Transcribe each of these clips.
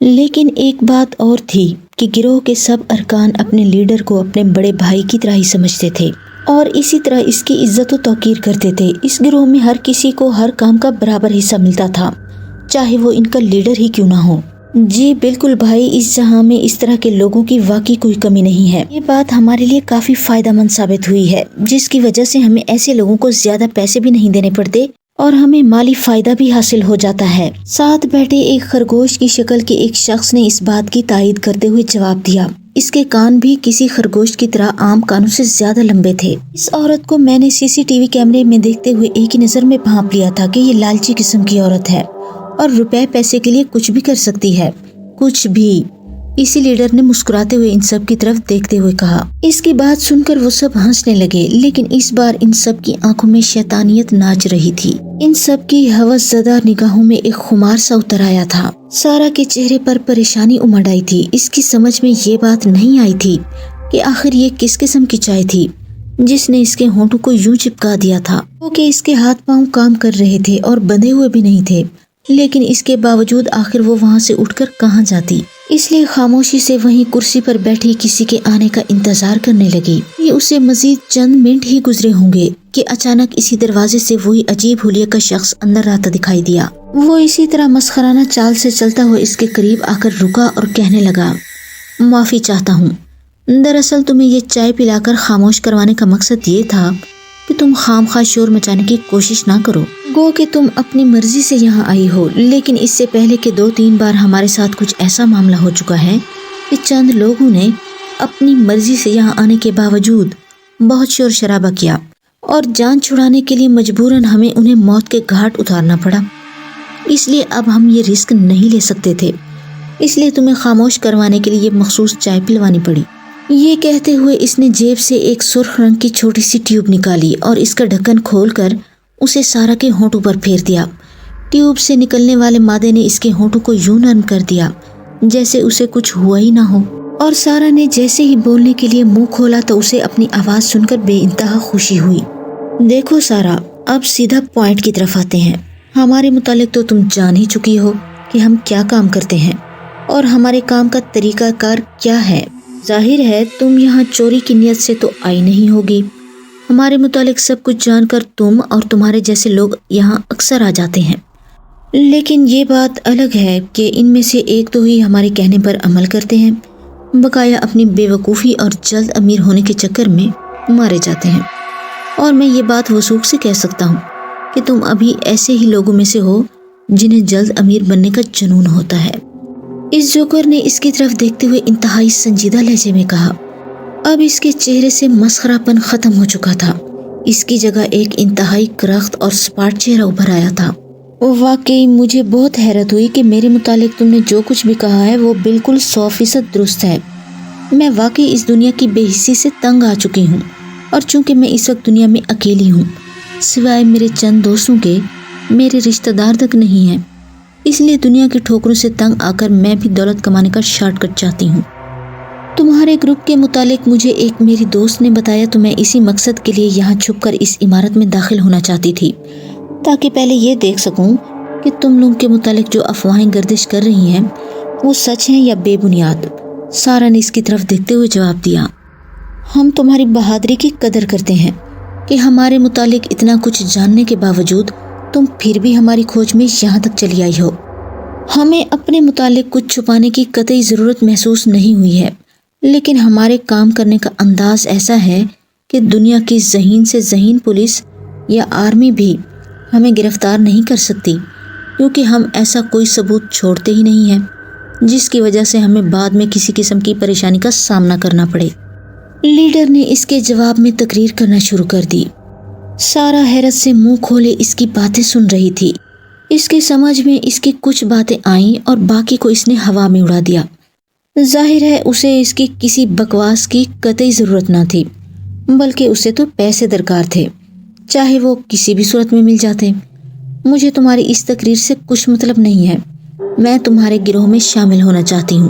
لیکن ایک بات اور تھی کہ گروہ کے سب ارکان اپنے لیڈر کو اپنے بڑے بھائی کی طرح ہی سمجھتے تھے اور اسی طرح اس کی عزت و توقیر کرتے تھے۔ اس گروہ میں ہر کسی کو ہر کام کا برابر حصہ ملتا تھا، چاہے وہ ان کا لیڈر ہی کیوں نہ ہو۔ جی بالکل بھائی، اس جہاں میں اس طرح کے لوگوں کی واقعی کوئی کمی نہیں ہے۔ یہ بات ہمارے لیے کافی فائدہ مند ثابت ہوئی ہے، جس کی وجہ سے ہمیں ایسے لوگوں کو زیادہ پیسے بھی نہیں دینے پڑتے اور ہمیں مالی فائدہ بھی حاصل ہو جاتا ہے۔ ساتھ بیٹھے ایک خرگوش کی شکل کے ایک شخص نے اس بات کی تائید کرتے ہوئے جواب دیا۔ اس کے کان بھی کسی خرگوش کی طرح عام کانوں سے زیادہ لمبے تھے۔ اس عورت کو میں نے CCTV کیمرے میں دیکھتے ہوئے ایک ہی نظر میں بھانپ لیا تھا کہ یہ لالچی قسم کی عورت ہے اور روپے پیسے کے لیے کچھ بھی کر سکتی ہے، کچھ بھی۔ اسی لیڈر نے مسکراتے ہوئے ان سب کی طرف دیکھتے ہوئے کہا۔ اس کی بات سن کر وہ سب ہنسنے لگے، لیکن اس بار ان سب کی آنکھوں میں شیطانیت ناچ رہی تھی۔ ان سب کی ہوس زدہ نگاہوں میں ایک خمار سا اتر آیا تھا۔ سارا کے چہرے پر پریشانی امڑ آئی تھی۔ اس کی سمجھ میں یہ بات نہیں آئی تھی کہ آخر یہ کس قسم کی چائے تھی جس نے اس کے ہونٹوں کو یوں چپکا دیا تھا۔ وہ کہ اس کے ہاتھ پاؤں کام کر رہے تھے اور بندھے ہوئے بھی نہیں تھے، لیکن اس کے باوجود آخر وہ وہاں سے اٹھ کر کہاں جاتی؟ اس لیے خاموشی سے وہیں کرسی پر بیٹھی کسی کے آنے کا انتظار کرنے لگی۔ یہ اسے مزید چند منٹ ہی گزرے ہوں گے کہ اچانک اسی دروازے سے وہی عجیب حلیے کا شخص اندر آتا دکھائی دیا۔ وہ اسی طرح مسخرانہ چال سے چلتا ہوا اس کے قریب آ کر رکا اور کہنے لگا، معافی چاہتا ہوں، دراصل تمہیں یہ چائے پلا کر خاموش کروانے کا مقصد یہ تھا کہ تم خامخواہ شور مچانے کی کوشش نہ کرو۔ گو کہ تم اپنی مرضی سے یہاں آئی ہو، لیکن اس سے پہلے کہ 2-3 بار ہمارے ساتھ کچھ ایسا معاملہ ہو چکا ہے کہ چند لوگوں نے اپنی مرضی سے یہاں آنے کے باوجود بہت شور شرابہ کیا اور جان چھڑانے کے لیے مجبوراً ہمیں انہیں موت کے گھاٹ اتارنا پڑا۔ اس لیے اب ہم یہ رسک نہیں لے سکتے تھے، اس لیے تمہیں خاموش کروانے کے لیے یہ مخصوص چائے پلوانی پڑی۔ یہ کہتے ہوئے اس نے جیب سے ایک سرخ رنگ کی چھوٹی سی ٹیوب نکالی اور اس کا ڈھکن کھول کر اسے سارا کے ہونٹوں پر پھیر دیا۔ ٹیوب سے نکلنے والے مادے نے اس کے ہونٹوں کو یوں نرم کر دیا جیسے اسے کچھ ہوا ہی نہ ہو، اور سارا نے جیسے ہی بولنے کے لیے منہ کھولا تو اسے اپنی آواز سن کر بے انتہا خوشی ہوئی۔ دیکھو سارا، اب سیدھا پوائنٹ کی طرف آتے ہیں۔ ہمارے متعلق تو تم جان ہی چکی ہو کہ ہم کیا کام کرتے ہیں اور ہمارے کام کا طریقہ کار کیا ہے۔ ظاہر ہے تم یہاں چوری کی نیت سے تو آئی نہیں ہوگی۔ ہمارے متعلق سب کچھ جان کر تم اور تمہارے جیسے لوگ یہاں اکثر آ جاتے ہیں، لیکن یہ بات الگ ہے کہ ان میں سے ایک دو ہی ہمارے کہنے پر عمل کرتے ہیں، بقایا اپنی بے وقوفی اور جلد امیر ہونے کے چکر میں مارے جاتے ہیں۔ اور میں یہ بات وثوق سے کہہ سکتا ہوں کہ تم ابھی ایسے ہی لوگوں میں سے ہو جنہیں جلد امیر بننے کا جنون ہوتا ہے۔ اس جوکر نے اس کی طرف دیکھتے ہوئے انتہائی سنجیدہ لہجے میں کہا۔ اب اس کے چہرے سے مسخرہ پن ختم ہو چکا تھا، اس کی جگہ ایک انتہائی کرخت اور سپاٹ چہرہ ابھر آیا تھا۔ واقعی مجھے بہت حیرت ہوئی کہ میرے متعلق تم نے جو کچھ بھی کہا ہے وہ بالکل 100% درست ہے۔ میں واقعی اس دنیا کی بے حسی سے تنگ آ چکی ہوں، اور چونکہ میں اس وقت دنیا میں اکیلی ہوں، سوائے میرے چند دوستوں کے میرے رشتہ دار تک نہیں ہیں، اس لیے دنیا کی ٹھوکروں سے تنگ آ کر میں بھی دولت کمانے کا شارٹ کٹ چاہتی ہوں۔ تمہارے گروپ کے متعلق مجھے ایک میری دوست نے بتایا تو میں اسی مقصد کے لیے یہاں چھپ کر اس عمارت میں داخل ہونا چاہتی تھی، تاکہ پہلے یہ دیکھ سکوں کہ تم لوگوں کے متعلق جو افواہیں گردش کر رہی ہیں وہ سچ ہیں یا بے بنیاد۔ سارا نے اس کی طرف دیکھتے ہوئے جواب دیا، ہم تمہاری بہادری کی قدر کرتے ہیں کہ ہمارے متعلق اتنا کچھ جاننے کے باوجود تم پھر بھی ہماری کھوج میں یہاں تک چلی آئی ہو۔ ہمیں اپنے متعلق کچھ چھپانے کی قطعی ضرورت محسوس نہیں ہوئی ہے، لیکن ہمارے کام کرنے کا انداز ایسا ہے کہ دنیا کی ذہین سے ذہین پولیس یا آرمی بھی ہمیں گرفتار نہیں کر سکتی، کیونکہ ہم ایسا کوئی ثبوت چھوڑتے ہی نہیں ہیں جس کی وجہ سے ہمیں بعد میں کسی قسم کی پریشانی کا سامنا کرنا پڑے۔ لیڈر نے اس کے جواب میں تقریر کرنا شروع کر دی۔ سارا حیرت سے منہ کھولے اس کی باتیں سن رہی تھی۔ اس کی سمجھ میں اس کی کچھ باتیں آئیں اور باقی کو اس نے ہوا میں اڑا دیا۔ ظاہر ہے اسے اس کی کسی بکواس کی قطعی ضرورت نہ تھی، بلکہ اسے تو پیسے درکار تھے، چاہے وہ کسی بھی صورت میں مل جاتے۔ مجھے تمہاری اس تقریر سے کچھ مطلب نہیں ہے، میں تمہارے گروہ میں شامل ہونا چاہتی ہوں۔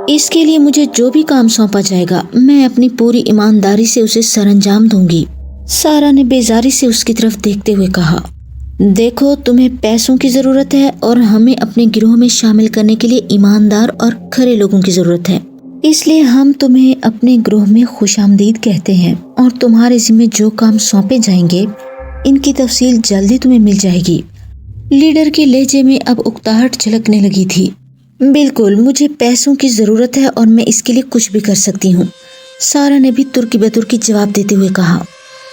اس کے لیے مجھے جو بھی کام سونپا جائے گا میں اپنی پوری ایمانداری سے اسے سر انجام دوں گی۔ سارا نے بیزاری سے اس کی طرف دیکھتے ہوئے کہا۔ دیکھو تمہیں پیسوں کی ضرورت ہے اور ہمیں اپنے گروہ میں شامل کرنے کے لیے ایماندار اور کھرے لوگوں کی ضرورت ہے، اس لیے ہم تمہیں اپنے گروہ میں خوش آمدید کہتے ہیں اور تمہارے ذمہ جو کام سونپے جائیں گے ان کی تفصیل جلدی تمہیں مل جائے گی۔ لیڈر کے لہجے میں اب اکتاہٹ جھلکنے لگی تھی۔ بالکل، مجھے پیسوں کی ضرورت ہے اور میں اس کے لیے کچھ بھی کر سکتی ہوں، سارا نے بھی ترکی بترکی جواب دیتے ہوئے کہا۔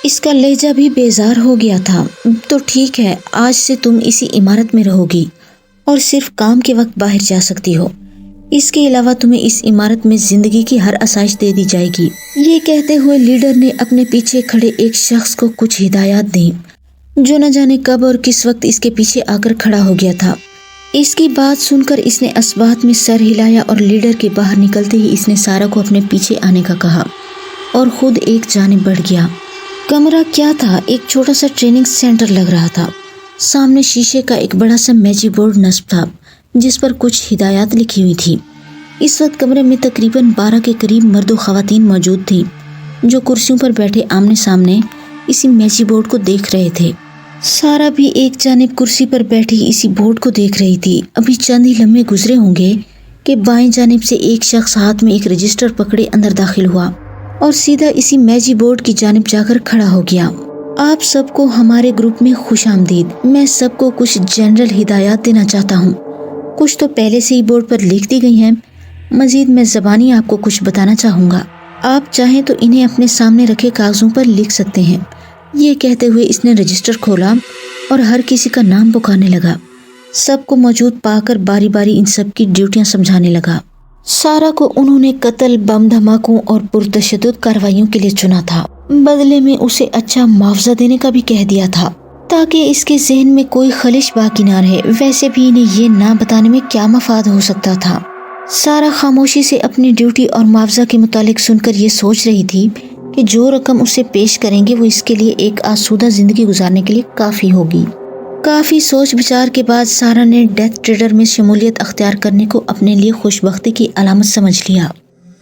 اس کا لہجہ بھی بیزار ہو گیا تھا۔ تو ٹھیک ہے، آج سے تم اسی عمارت میں رہو گی اور صرف کام کے وقت باہر جا سکتی ہو، اس کے علاوہ تمہیں اس عمارت میں زندگی کی ہر آسائش دے دی جائے گی۔ یہ کہتے ہوئے لیڈر نے اپنے پیچھے کھڑے ایک شخص کو کچھ ہدایات دیں جو نہ جانے کب اور کس وقت اس کے پیچھے آ کر کھڑا ہو گیا تھا۔ اس کی بات سن کر اس نے اسبات میں سر ہلایا اور لیڈر کے باہر نکلتے ہی اس نے سارا کو اپنے پیچھے آنے کا کہا اور خود ایک جانب بڑھ گیا۔ کمرہ کیا تھا؟ ایک چھوٹا سا ٹریننگ سینٹر لگ رہا تھا۔ سامنے شیشے کا ایک بڑا سا میجک بورڈ نصب تھا جس پر کچھ ہدایات لکھی ہوئی تھی۔ اس وقت کمرے میں تقریباً 12 کے قریب مرد و خواتین موجود تھیں جو کرسیوں پر بیٹھے آمنے سامنے اسی میجک بورڈ کو دیکھ رہے تھے۔ سارا بھی ایک جانب کرسی پر بیٹھی اسی بورڈ کو دیکھ رہی تھی۔ ابھی چند ہی لمحے گزرے ہوں گے کہ بائیں جانب سے ایک شخص ہاتھ میں ایک رجسٹر پکڑے اندر داخل ہوا اور سیدھا اسی میجک بورڈ کی جانب جا کر کھڑا ہو گیا۔ آپ سب کو ہمارے گروپ میں خوش آمدید۔ میں سب کو کچھ جنرل ہدایات دینا چاہتا ہوں، کچھ تو پہلے سے ہی بورڈ پر لکھ دی گئی ہیں، مزید میں زبانی آپ کو کچھ بتانا چاہوں گا، آپ چاہیں تو انہیں اپنے سامنے رکھے کاغذوں پر لکھ سکتے ہیں۔ یہ کہتے ہوئے اس نے رجسٹر کھولا اور ہر کسی کا نام پکارنے لگا۔ سب کو موجود پا کر باری باری ان سب کی ڈیوٹیاں سمجھانے لگا۔ سارا کو انہوں نے قتل، بم دھماکوں اور پرتشدد کارروائیوں کے لیے چنا تھا، بدلے میں اسے اچھا معاوضہ دینے کا بھی کہہ دیا تھا تاکہ اس کے ذہن میں کوئی خلش باقی نہ رہے۔ ویسے بھی انہیں یہ نہ بتانے میں کیا مفاد ہو سکتا تھا۔ سارا خاموشی سے اپنی ڈیوٹی اور معاوضہ کے متعلق سن کر یہ سوچ رہی تھی کہ جو رقم اسے پیش کریں گے وہ اس کے لیے ایک آسودہ زندگی گزارنے کے لیے کافی ہوگی۔ کافی سوچ بچار کے بعد سارا نے ڈیتھ ٹریڈر میں شمولیت اختیار کرنے کو اپنے لیے خوش بختی کی علامت سمجھ لیا۔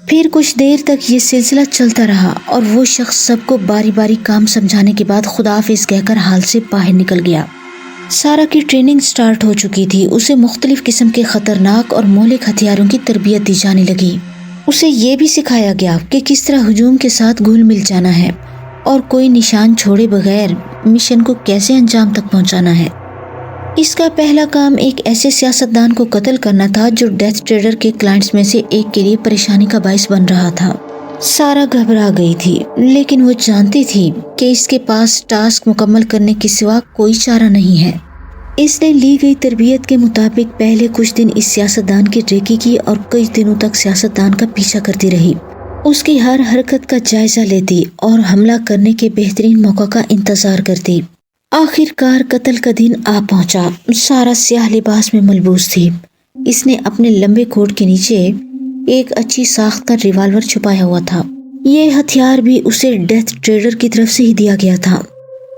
پھر کچھ دیر تک یہ سلسلہ چلتا رہا اور وہ شخص سب کو باری باری کام سمجھانے کے بعد خداحافظ کہہ کر ہال سے باہر نکل گیا۔ سارا کی ٹریننگ سٹارٹ ہو چکی تھی۔ اسے مختلف قسم کے خطرناک اور مہلک ہتھیاروں کی تربیت دی جانے لگی۔ اسے یہ بھی سکھایا گیا کہ کس طرح ہجوم کے ساتھ گھل مل جانا ہے اور کوئی نشان چھوڑے بغیر مشن کو کیسے انجام تک پہنچانا ہے۔ اس کا پہلا کام ایک ایسے سیاستدان کو قتل کرنا تھا جو ڈیتھ ٹریڈر کے کلائنٹس میں سے ایک کے لیے پریشانی کا باعث بن رہا تھا۔ سارا گھبرا گئی تھی لیکن وہ جانتی تھی کہ اس کے پاس ٹاسک مکمل کرنے کے سوا کوئی چارہ نہیں ہے۔ اس نے لی گئی تربیت کے مطابق پہلے کچھ دن اس سیاستدان کی ریکی کی اور کئی دنوں تک سیاستدان کا پیچھا کرتی رہی، اس کی ہر حرکت کا جائزہ لیتی اور حملہ کرنے کے بہترین موقع کا انتظار کرتی۔ آخر کار قتل کا دن آ پہنچا۔ سارا سیاہ لباس میں ملبوس تھی۔ اس نے اپنے لمبے کوٹ کے نیچے ایک اچھی ساخت کا ریوالور چھپایا ہوا تھا۔ یہ ہتھیار بھی اسے ڈیتھ ٹریڈر کی طرف سے ہی دیا گیا تھا۔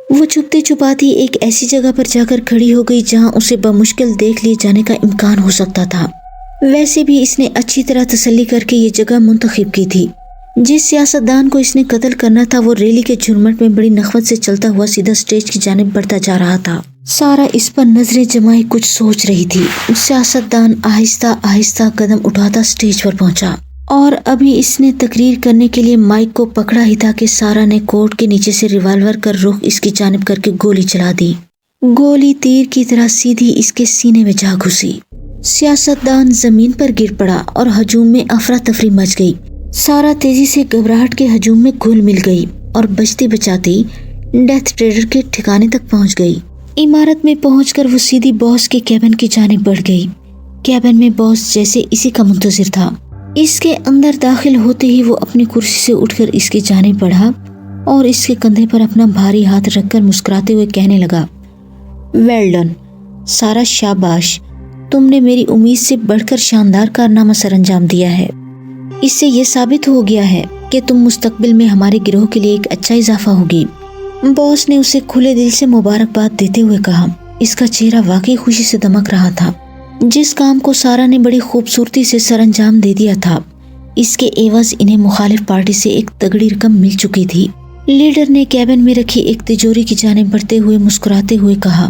وہ چھپتے چھپاتی ایک ایسی جگہ پر جا کر کھڑی ہو گئی جہاں اسے بمشکل دیکھ لیے جانے کا امکان ہو سکتا تھا۔ ویسے بھی اس نے اچھی طرح تسلی کر کے یہ جگہ منتخب کی تھی۔ جس سیاستدان کو اس نے قتل کرنا تھا وہ ریلی کے جھرمٹ میں بڑی نخوت سے چلتا ہوا سیدھا سٹیج کی جانب بڑھتا جا رہا تھا۔ سارا اس پر نظریں جمائے کچھ سوچ رہی تھی۔ سیاستدان آہستہ آہستہ قدم اٹھاتا سٹیج پر پہنچا اور ابھی اس نے تقریر کرنے کے لیے مائک کو پکڑا ہی تھا کہ سارا نے کوٹ کے نیچے سے ریوالور کا رخ اس کی جانب کر کے گولی چلا دی۔ گولی تیر کی طرح سیدھی اس کے سینے میں جا گھسی۔ سیاستدان زمین پر گر پڑا اور ہجوم میں افراتفری مچ گئی۔ سارا تیزی سے گھبراہٹ کے ہجوم میں گھل مل گئی اور بچتی بچاتی ڈیتھ ٹریڈر کے ٹھکانے تک پہنچ گئی۔ عمارت میں پہنچ کر وہ سیدھی باس کے کیبن کی جانب بڑھ گئی۔ کیبن میں باس جیسے اسی کا منتظر تھا۔ اس کے اندر داخل ہوتے ہی وہ اپنی کرسی سے اٹھ کر اس کی جانب بڑھا اور اس کے کندھے پر اپنا بھاری ہاتھ رکھ کر مسکراتے ہوئے کہنے لگا، ویل ڈن سارا، شاباش، تم نے میری امید سے بڑھ کر شاندار کارنامہ سر انجام دیا ہے۔ اس سے یہ ثابت ہو گیا ہے کہ تم مستقبل میں ہمارے گروہ کے لیے ایک اچھا اضافہ ہوگی۔ باس نے اسے کھلے دل سے مبارکباد دیتے ہوئے کہا۔ اس کا چہرہ واقعی خوشی سے دمک رہا تھا۔ جس کام کو سارا نے بڑی خوبصورتی سے سر انجام دے دیا تھا، اس کے عوض انہیں مخالف پارٹی سے ایک تگڑی رقم مل چکی تھی۔ لیڈر نے کیبن میں رکھی ایک تجوری کی جانب بڑھتے ہوئے مسکراتے ہوئے کہا،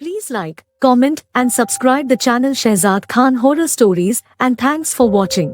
Please like, comment and subscribe the channel Shehzad Khan Horror Stories and thanks for watching.